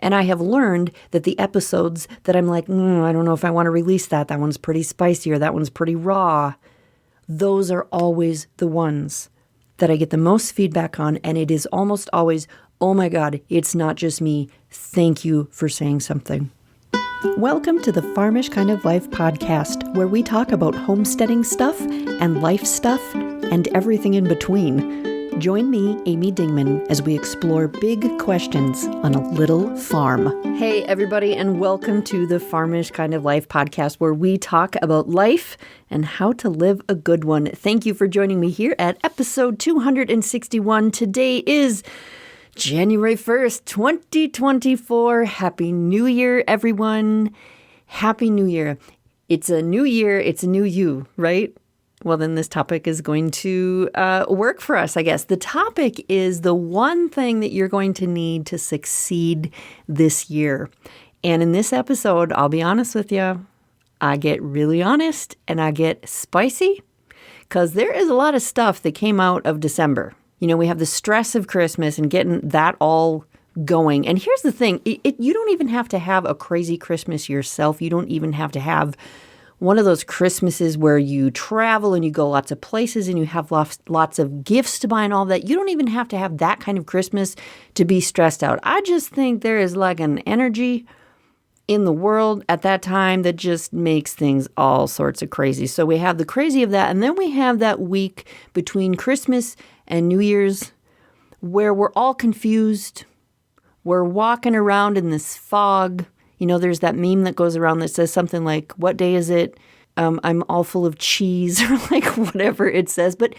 And I have learned that the episodes that I'm like, I don't know if I want to release that. That one's pretty spicy or that one's pretty raw. Those are always the ones that I get the most feedback on. And it is almost always, oh my God, it's not just me. Thank you for saying something. Welcome to the Farmish Kind of Life podcast, where we talk about homesteading stuff and life stuff and everything in between. Join me, Amy Dingman, as we explore big questions on a little farm. Hey, everybody, and welcome to the Farmish Kind of Life podcast, where we talk about life and how to live a good one. Thank you for joining me here at episode 261. Today is January 1st, 2024. Happy New Year, everyone. Happy New Year. It's a new year. It's a new you, right? Well, then this topic is going to work for us, I guess. The topic is the one thing that you're going to need to succeed this year. And in this episode, I'll be honest with you, I get really honest and I get spicy because there is a lot of stuff that came out of December. You know, we have the stress of Christmas and getting that all going. And here's the thing, you don't even have to have a crazy Christmas yourself. You don't even have to have one of those Christmases where you travel and you go lots of places and you have lots of gifts to buy and all that. You don't even have to have that kind of Christmas to be stressed out. I just think there is like an energy in the world at that time that just makes things all sorts of crazy. So we have the crazy of that. And then we have that week between Christmas and New Year's where we're all confused. We're walking around in this fog. You know, there's that meme that goes around that says something like, what day is it? I'm all full of cheese or like whatever it says. But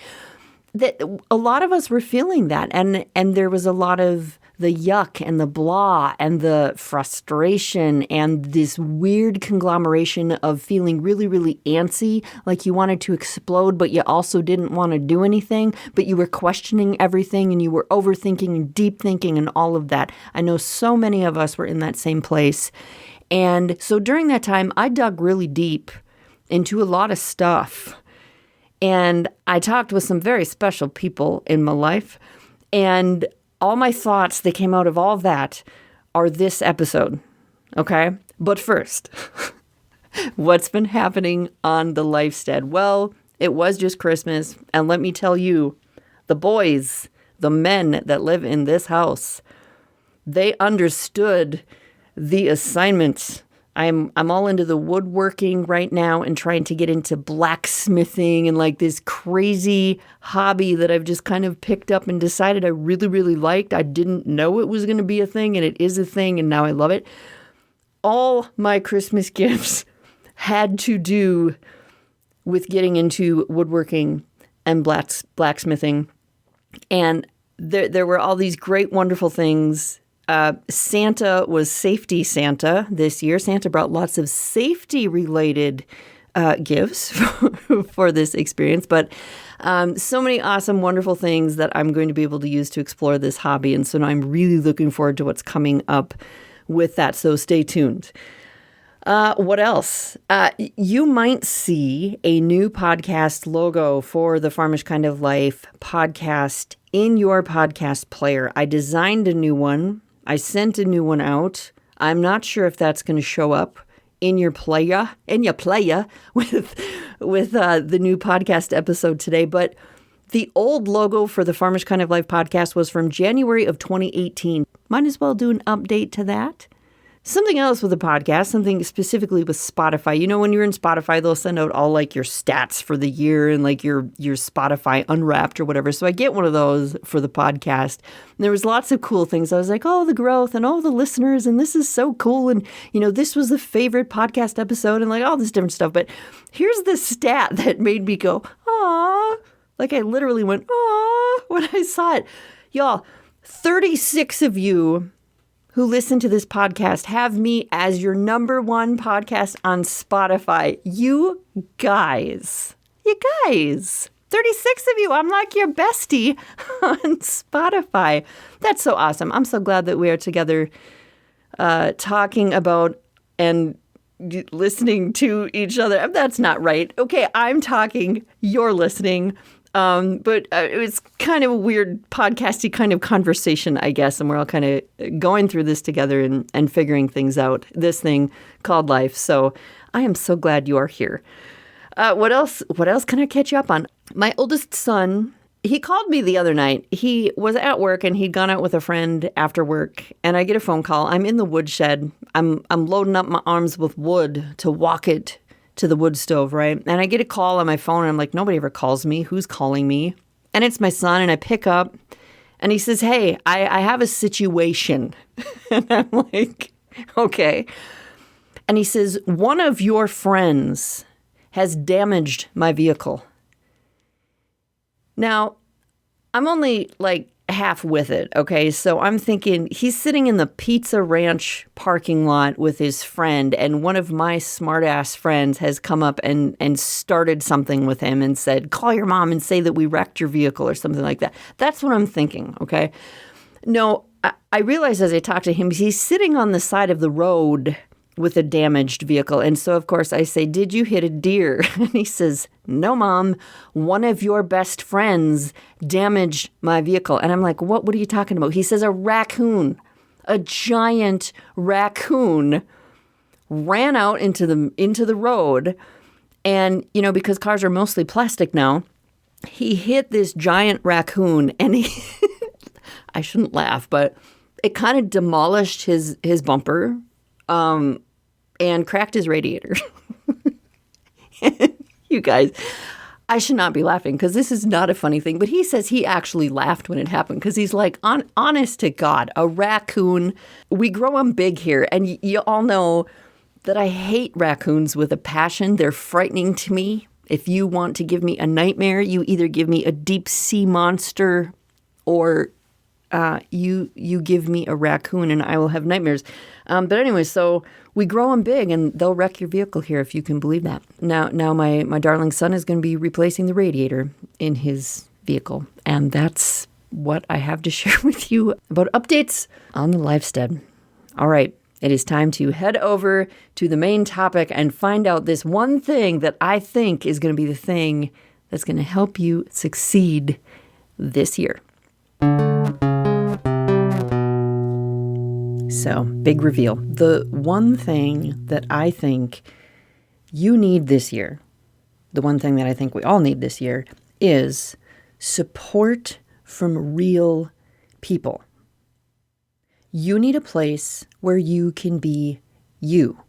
that a lot of us were feeling that. And there was a lot of the yuck and the blah and the frustration and this weird conglomeration of feeling really, really antsy, like you wanted to explode, but you also didn't want to do anything, but you were questioning everything and you were overthinking and deep thinking and all of that. I know so many of us were in that same place. And so during that time, I dug really deep into a lot of stuff. And I talked with some very special people in my life. And all my thoughts that came out of all of that are this episode, okay? But first, what's been happening on the lifestead? Well, it was just Christmas, and let me tell you, the boys, the men that live in this house, they understood the assignments. I'm all into the woodworking right now and trying to get into blacksmithing and like this crazy hobby that I've just kind of picked up and decided I really, really liked. I didn't know it was going to be a thing, and it is a thing, and now I love it. All my Christmas gifts had to do with getting into woodworking and blacksmithing. And there were all these great, wonderful things. Santa was Safety Santa this year. Santa brought lots of safety-related gifts for this experience, but so many awesome, wonderful things that I'm going to be able to use to explore this hobby. And so now I'm really looking forward to what's coming up with that, so stay tuned. What else? You might see a new podcast logo for the Farmish Kind of Life podcast in your podcast player. I designed a new one. I sent a new one out. I'm not sure if that's going to show up in your player with the new podcast episode today. But the old logo for the Farmish Kind of Life podcast was from January of 2018. Might as well do an update to that. Something else with the podcast, something specifically with Spotify. You know, when you're in Spotify, they'll send out all like your stats for the year and like your Spotify Unwrapped or whatever. So I get one of those for the podcast. And there was lots of cool things. I was like, oh, the growth and all the listeners, and this is so cool. And, you know, this was the favorite podcast episode and like all this different stuff. But here's the stat that made me go, aw. Like I literally went, aw, when I saw it. Y'all, 36 of you who listen to this podcast have me as your number one podcast on Spotify. You guys, 36 of you. I'm like your bestie on Spotify. That's so awesome. I'm so glad that we are together talking about and listening to each other. That's not right. Okay, I'm talking, you're listening. But it was kind of a weird podcasty kind of conversation, I guess. And we're all kind of going through this together and figuring things out, this thing called life. So I am so glad you are here. What else can I catch you up on? My oldest son, he called me the other night. He was at work and he'd gone out with a friend after work. And I get a phone call. I'm in the woodshed. I'm loading up my arms with wood to walk it to the wood stove, right? And I get a call on my phone and I'm like, nobody ever calls me. Who's calling me? And it's my son, and I pick up and he says, hey, I have a situation. And I'm like, okay. And he says, one of your friends has damaged my vehicle. Now, I'm only like half with it, okay? So I'm thinking he's sitting in the Pizza Ranch parking lot with his friend, and one of my smart-ass friends has come up and started something with him and said, call your mom and say that we wrecked your vehicle or something like that. That's what I'm thinking, okay? No, I realize as I talk to him, he's sitting on the side of the road with a damaged vehicle. And so, of course, I say, did you hit a deer? And he says, no, Mom, one of your best friends damaged my vehicle. And I'm like, what are you talking about? He says, a raccoon, a giant raccoon ran out into the road. And, you know, because cars are mostly plastic now, he hit this giant raccoon and I shouldn't laugh, but it kind of demolished his bumper. And cracked his radiator. You guys, I should not be laughing because this is not a funny thing. But he says he actually laughed when it happened because he's like, honest to God, a raccoon. We grow them big here. And you all know that I hate raccoons with a passion. They're frightening to me. If you want to give me a nightmare, you either give me a deep sea monster or you give me a raccoon and I will have nightmares. But anyway, so we grow them big and they'll wreck your vehicle here if you can believe that. Now my darling son is going to be replacing the radiator in his vehicle. And that's what I have to share with you about updates on the lifestead. All right, it is time to head over to the main topic and find out this one thing that I think is going to be the thing that's going to help you succeed this year. So, big reveal. The one thing that I think you need this year, the one thing that I think we all need this year, is support from real people. You need a place where you can be you.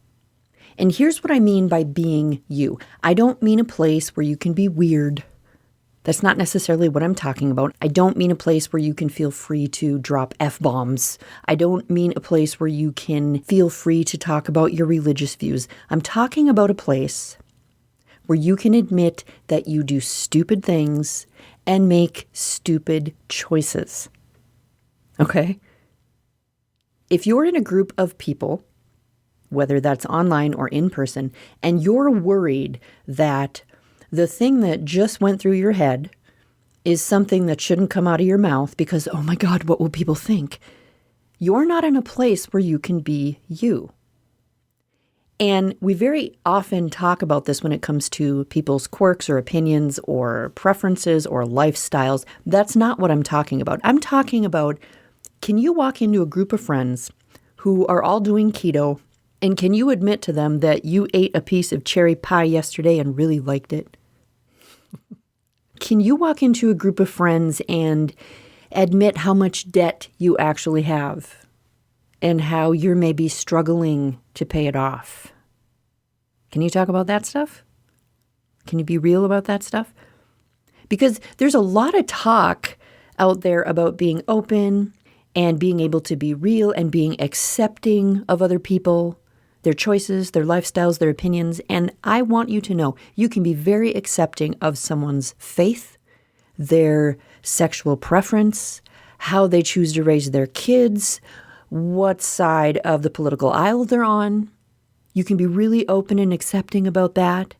And here's what I mean by being you. I don't mean a place where you can be weird. That's not necessarily what I'm talking about. I don't mean a place where you can feel free to drop F-bombs. I don't mean a place where you can feel free to talk about your religious views. I'm talking about a place where you can admit that you do stupid things and make stupid choices. Okay? If you're in a group of people, whether that's online or in person, and you're worried that the thing that just went through your head is something that shouldn't come out of your mouth because, oh my God, what will people think? You're not in a place where you can be you. And we very often talk about this when it comes to people's quirks or opinions or preferences or lifestyles. That's not what I'm talking about. I'm talking about, can you walk into a group of friends who are all doing keto, and can you admit to them that you ate a piece of cherry pie yesterday and really liked it? Can you walk into a group of friends and admit how much debt you actually have and how you're maybe struggling to pay it off? Can you talk about that stuff? Can you be real about that stuff? Because there's a lot of talk out there about being open and being able to be real and being accepting of other people, their choices, their lifestyles, their opinions. And I want you to know you can be very accepting of someone's faith, their sexual preference, how they choose to raise their kids, what side of the political aisle they're on. You can be really open and accepting about that.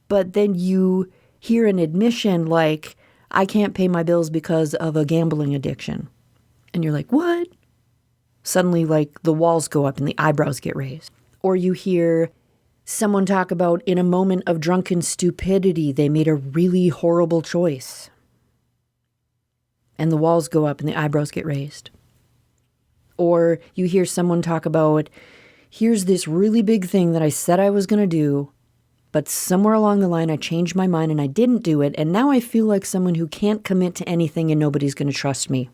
But then you hear an admission like, I can't pay my bills because of a gambling addiction. And you're like, what? Suddenly, like, the walls go up and the eyebrows get raised. Or you hear someone talk about in a moment of drunken stupidity, they made a really horrible choice. And the walls go up and the eyebrows get raised. Or you hear someone talk about, here's this really big thing that I said I was going to do, but somewhere along the line I changed my mind and I didn't do it, and now I feel like someone who can't commit to anything and nobody's going to trust me.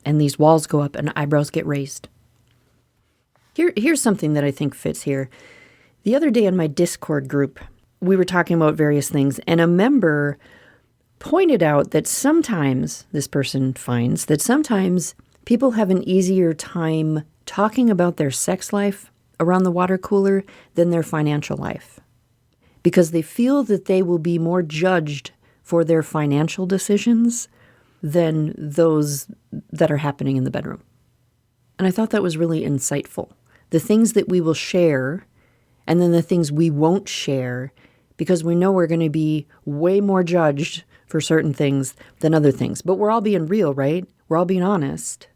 And these walls go up and eyebrows get raised. Here's something that I think fits here. The other day in my Discord group, we were talking about various things, and a member pointed out that sometimes, this person finds, that sometimes people have an easier time talking about their sex life around the water cooler than their financial life, because they feel that they will be more judged for their financial decisions than those that are happening in the bedroom. And I thought that was really insightful. The things that we will share and then the things we won't share, because we know we're going to be way more judged for certain things than other things. But we're all being real, right? We're all being honest.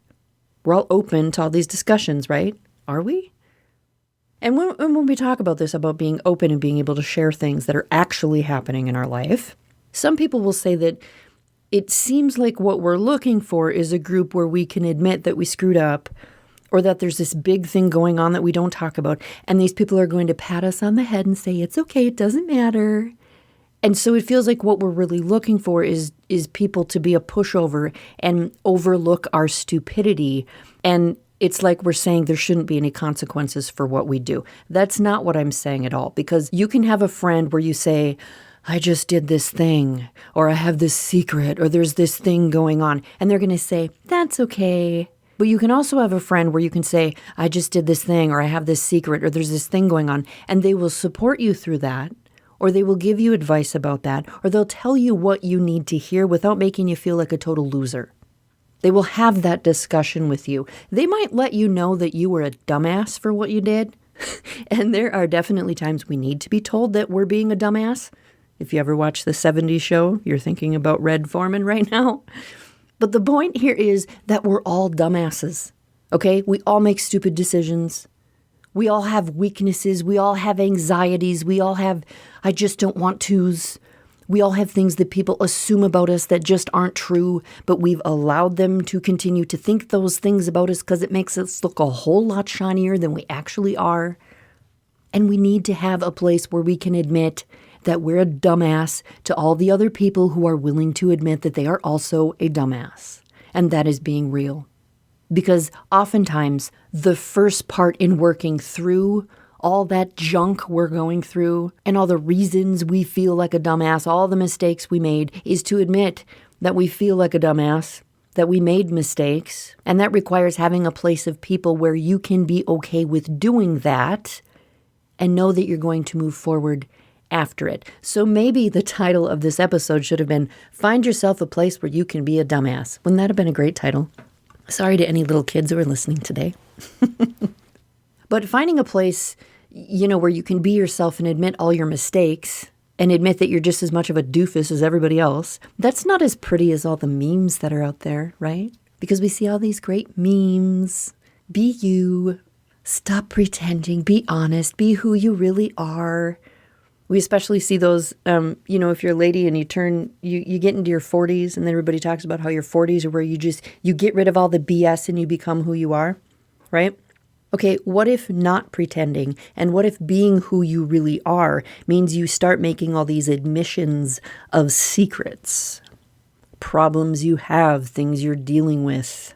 We're all open to all these discussions, right? Are we? And when we talk about this, about being open and being able to share things that are actually happening in our life, some people will say that it seems like what we're looking for is a group where we can admit that we screwed up, or that there's this big thing going on that we don't talk about, and these people are going to pat us on the head and say, it's okay, it doesn't matter. And so it feels like what we're really looking for is people to be a pushover and overlook our stupidity. And it's like we're saying there shouldn't be any consequences for what we do. That's not what I'm saying at all, because you can have a friend where you say, I just did this thing, or I have this secret, or there's this thing going on, and they're going to say, that's okay. But you can also have a friend where you can say, I just did this thing, or I have this secret, or there's this thing going on, and they will support you through that, or they will give you advice about that, or they'll tell you what you need to hear without making you feel like a total loser. They will have that discussion with you. They might let you know that you were a dumbass for what you did, and there are definitely times we need to be told that we're being a dumbass. If you ever watch the 70s show, you're thinking about Red Foreman right now. But the point here is that we're all dumbasses, okay? We all make stupid decisions. We all have weaknesses. We all have anxieties. We all have, I just don't want tos. We all have things that people assume about us that just aren't true, but we've allowed them to continue to think those things about us because it makes us look a whole lot shinier than we actually are. And we need to have a place where we can admit that we're a dumbass to all the other people who are willing to admit that they are also a dumbass. And that is being real. Because oftentimes, the first part in working through all that junk we're going through and all the reasons we feel like a dumbass, all the mistakes we made, is to admit that we feel like a dumbass, that we made mistakes. And that requires having a place of people where you can be okay with doing that and know that you're going to move forward after it. So maybe the title of this episode should have been, Find Yourself a Place Where You Can Be a Dumbass. Wouldn't that have been a great title? Sorry to any little kids who are listening today. But finding a place, where you can be yourself and admit all your mistakes and admit that you're just as much of a doofus as everybody else, that's not as pretty as all the memes that are out there, right? Because we see all these great memes. Be you. Stop pretending. Be honest. Be who you really are. We especially see those, if you're a lady and you get into your 40s and then everybody talks about how your 40s are where you get rid of all the BS and you become who you are, right? Okay, what if not pretending? And what if being who you really are means you start making all these admissions of secrets, problems you have, things you're dealing with?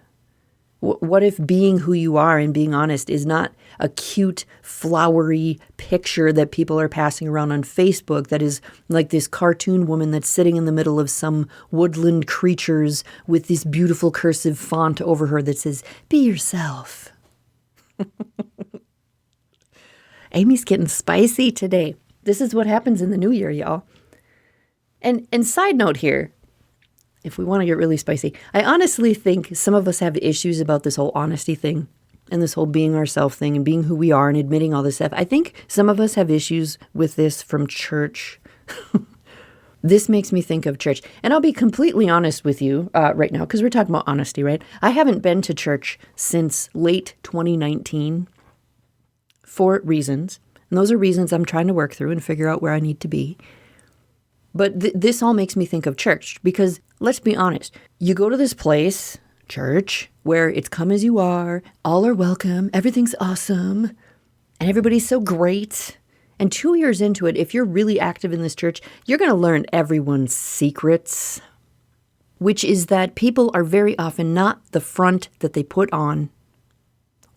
What if being who you are and being honest is not a cute, flowery picture that people are passing around on Facebook that is like this cartoon woman that's sitting in the middle of some woodland creatures with this beautiful cursive font over her that says, be yourself. Amy's getting spicy today. This is what happens in the new year, y'all. And side note here, if we want to get really spicy, I honestly think some of us have issues about this whole honesty thing and this whole being ourselves thing and being who we are and admitting all this stuff. I think some of us have issues with this from church. This makes me think of church. And I'll be completely honest with you right now, because we're talking about honesty, right? I haven't been to church since late 2019 for reasons And those are reasons I'm trying to work through and figure out where I need to be. But this all makes me think of church because let's be honest. You go to this place, church, where it's come as you are, all are welcome, everything's awesome, and everybody's so great. And 2 years into it, if you're really active in this church, you're going to learn everyone's secrets, which is that people are very often not the front that they put on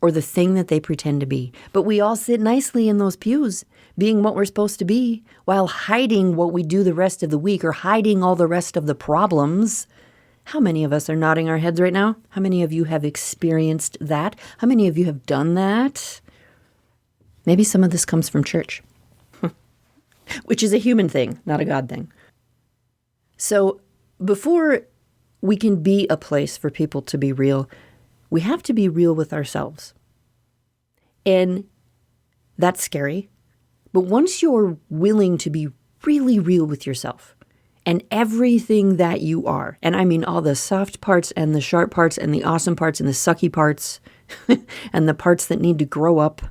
or the thing that they pretend to be. But we all sit nicely in those pews, being what we're supposed to be, while hiding what we do the rest of the week or hiding all the rest of the problems. How many of us are nodding our heads right now? How many of you have experienced that? How many of you have done that? Maybe some of this comes from church, which is a human thing, not a God thing. So before we can be a place for people to be real, we have to be real with ourselves. And that's scary. But once you're willing to be really real with yourself and everything that you are, and I mean all the soft parts and the sharp parts and the awesome parts and the sucky parts and the parts that need to grow up,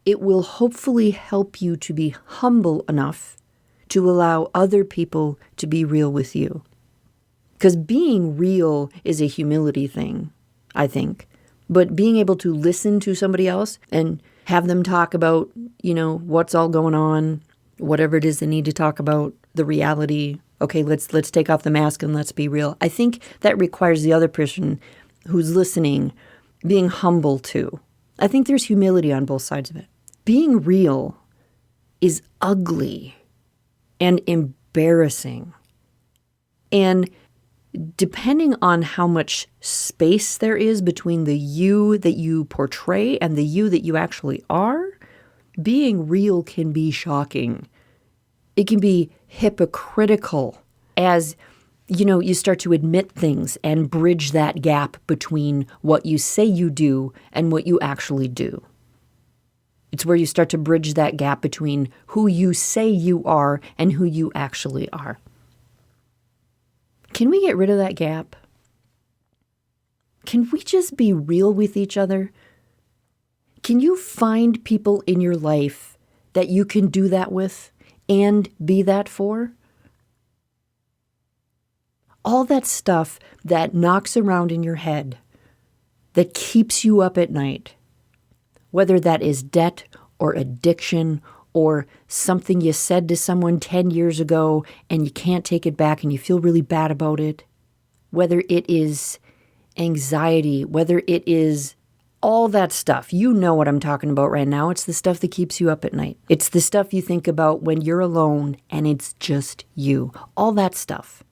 it will hopefully help you to be humble enough to allow other people to be real with you. Because being real is a humility thing, I think. But being able to listen to somebody else and have them talk about, what's all going on, whatever it is they need to talk about, the reality. Okay, let's take off the mask and let's be real. I think that requires the other person who's listening being humble too. I think there's humility on both sides of it. Being real is ugly and embarrassing. And depending on how much space there is between the you that you portray and the you that you actually are, being real can be shocking. It can be hypocritical as, you start to admit things and bridge that gap between what you say you do and what you actually do. It's where you start to bridge that gap between who you say you are and who you actually are. Can we get rid of that gap? Can we just be real with each other? Can you find people in your life that you can do that with and be that for? All that stuff that knocks around in your head, that keeps you up at night, whether that is debt or addiction or something you said to someone 10 years ago and you can't take it back and you feel really bad about it, whether it is anxiety, whether it is all that stuff. You know what I'm talking about right now. It's the stuff that keeps you up at night. It's the stuff you think about when you're alone and it's just you. All that stuff.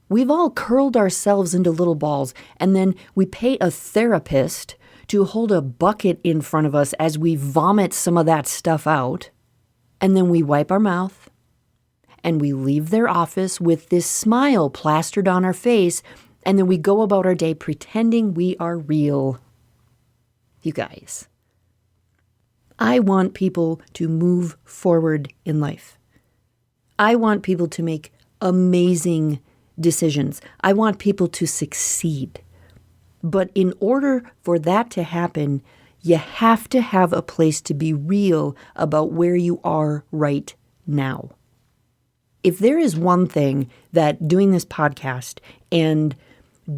We've all curled ourselves into little balls and then we pay a therapist to hold a bucket in front of us as we vomit some of that stuff out. And then we wipe our mouth and we leave their office with this smile plastered on our face. And then we go about our day pretending we are real. You guys, I want people to move forward in life. I want people to make amazing decisions. I want people to succeed. But in order for that to happen, you have to have a place to be real about where you are right now. If there is one thing that doing this podcast and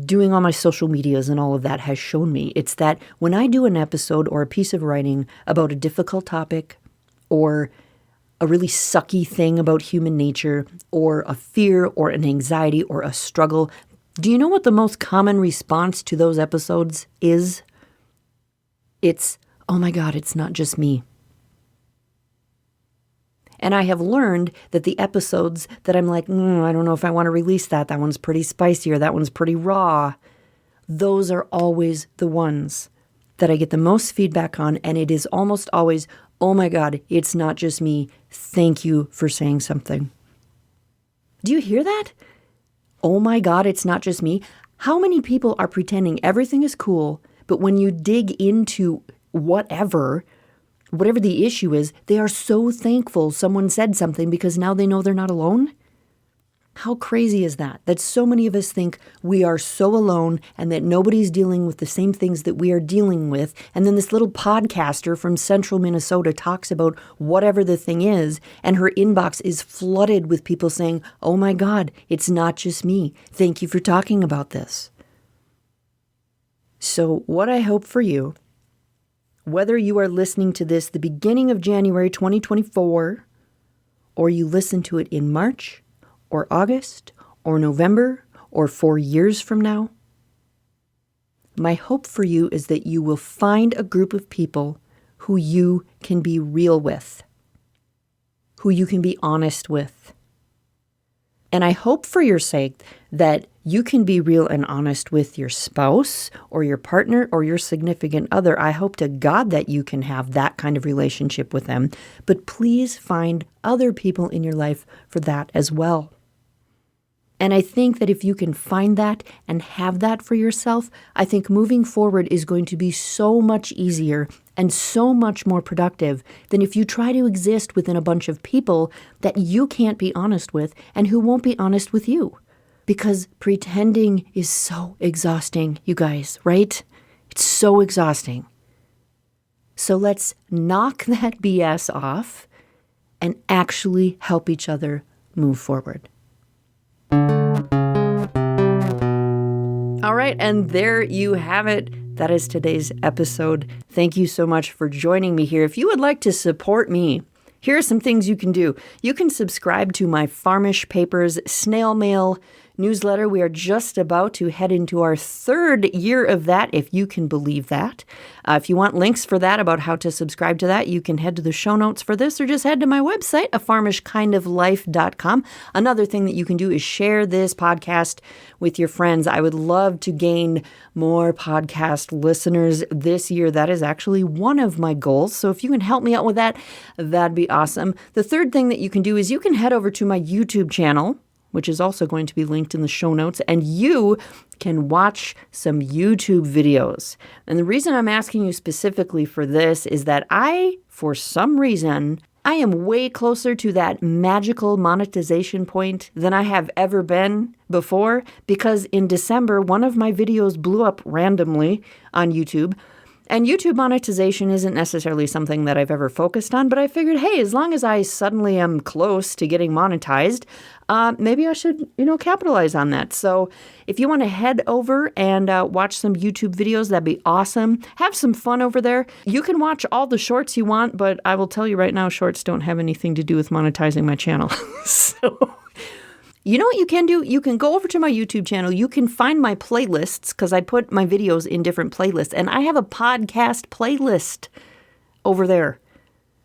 doing all my social medias and all of that has shown me, it's that when I do an episode or a piece of writing about a difficult topic or a really sucky thing about human nature or a fear or an anxiety or a struggle, do you know what the most common response to those episodes is? It's, oh my God, it's not just me. And I have learned that the episodes that I'm like, I don't know if I want to release that. That one's pretty spicy or that one's pretty raw. Those are always the ones that I get the most feedback on. And it is almost always, oh my God, it's not just me. Thank you for saying something. Do you hear that? Oh my God, it's not just me. How many people are pretending everything is cool, but when you dig into whatever the issue is, they are so thankful someone said something because now they know they're not alone? How crazy is that? That so many of us think we are so alone and that nobody's dealing with the same things that we are dealing with. And then this little podcaster from central Minnesota talks about whatever the thing is, and her inbox is flooded with people saying, "Oh my God, it's not just me. Thank you for talking about this." So what I hope for you, whether you are listening to this the beginning of January 2024, or you listen to it in March, or August, or November, or 4 years from now, my hope for you is that you will find a group of people who you can be real with, who you can be honest with. And I hope for your sake that you can be real and honest with your spouse or your partner or your significant other. I hope to God that you can have that kind of relationship with them. But please find other people in your life for that as well. And I think that if you can find that and have that for yourself, I think moving forward is going to be so much easier and so much more productive than if you try to exist within a bunch of people that you can't be honest with and who won't be honest with you. Because pretending is so exhausting, you guys, right? It's so exhausting. So let's knock that BS off and actually help each other move forward. All right, and there you have it. That is today's episode. Thank you so much for joining me here. If you would like to support me, here are some things you can do. You can subscribe to my Farmish Papers snail mail newsletter. We are just about to head into our 3rd year of that, if you can believe that. If you want links for that, about how to subscribe to that, you can head to the show notes for this or just head to my website, afarmishkindoflife.com. Another thing that you can do is share this podcast with your friends. I would love to gain more podcast listeners this year. That is actually one of my goals. So if you can help me out with that, that'd be awesome. The third thing that you can do is you can head over to my YouTube channel, which is also going to be linked in the show notes, and you can watch some YouTube videos. And the reason I'm asking you specifically for this is that for some reason, I am way closer to that magical monetization point than I have ever been before, because in December, one of my videos blew up randomly on YouTube. And YouTube monetization isn't necessarily something that I've ever focused on, but I figured, hey, as long as I suddenly am close to getting monetized, maybe I should, capitalize on that. So if you want to head over and watch some YouTube videos, that'd be awesome. Have some fun over there. You can watch all the shorts you want, but I will tell you right now, shorts don't have anything to do with monetizing my channel. So you know what you can do? You can go over to my YouTube channel. You can find my playlists, because I put my videos in different playlists. And I have a podcast playlist over there.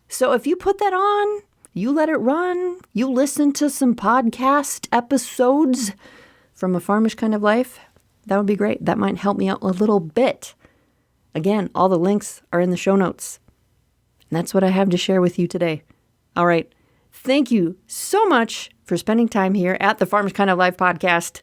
So if you put that on, you let it run, you listen to some podcast episodes from A Farmish Kind of Life, that would be great. That might help me out a little bit. Again, all the links are in the show notes. And that's what I have to share with you today. All right. Thank you so much for spending time here at the Farmish Kind of Life podcast.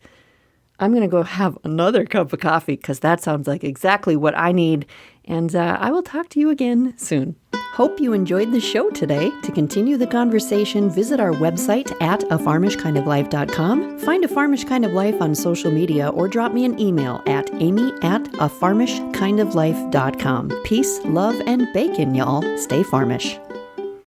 I'm going to go have another cup of coffee, because that sounds like exactly what I need. And I will talk to you again soon. Hope you enjoyed the show today. To continue the conversation, visit our website at afarmishkindoflife.com. Find A Farmish Kind of Life on social media, or drop me an email at amy@afarmishkindoflife.com. Peace, love, and bacon, y'all. Stay Farmish.